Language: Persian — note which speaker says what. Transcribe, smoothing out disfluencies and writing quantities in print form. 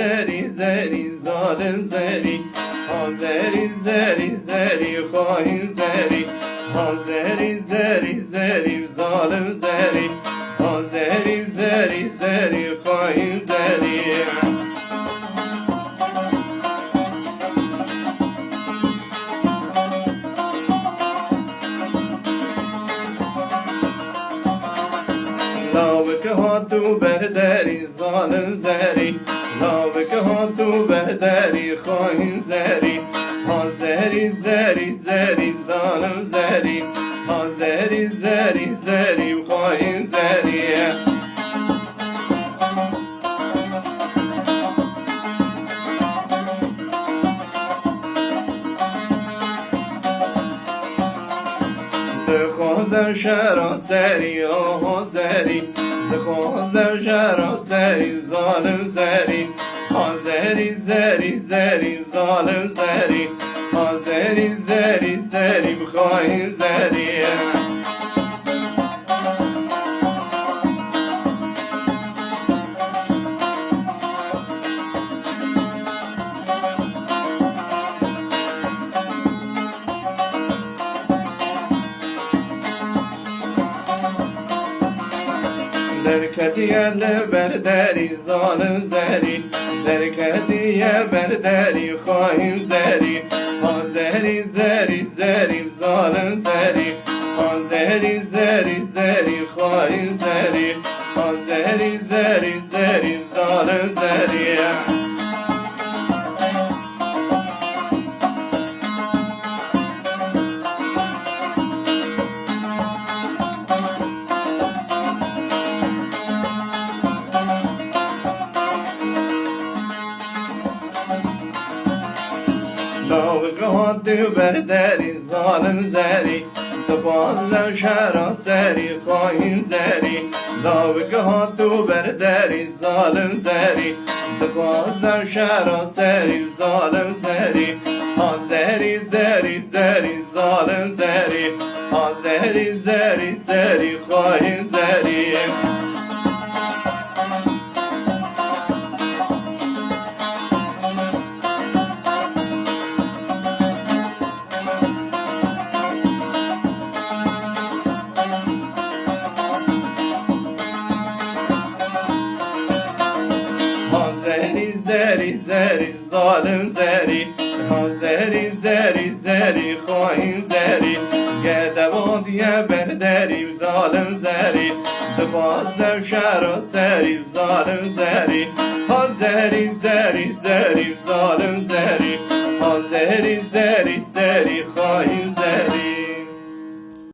Speaker 1: زری زری ظالم زری ها زری زری زری خواهی زری ها زری زری زری ظالم زری ها زری زری زری خواهی زری لاوک ها تو برداری ظالم زری لاوک ها تو برداری خواهی زری ها زری زری زری ظالم زری ها زری زری زری خواهی زری دخوازم شرا سری آها زری دخوازم شرا سری ظالم زری ها زری زری زری ظالم زری ها زری زری زری بخواهی زری درکتیه لبرداری ظالم زری درکتیه برداری خواهیم زری ها زری زری زری ظالم زری ها زری زری زری خواهیم زری ها زری زری زری ظالم زری لاوک ها تو برداری ظالم زری دخوازم شرا سری خواهیم زری لاوک ها تو برداری ظالم زری دخوازم شرا سری ظالم زری ها زری زری زری ظالم زری ها زری زری زری خواهیم زری زری زری زری ظالم زری ها زری زری زری خواهیم زری گدوادیه برداری ظالم زری دخوازم شرا سری ظالم زری ها زری زری زری ظالم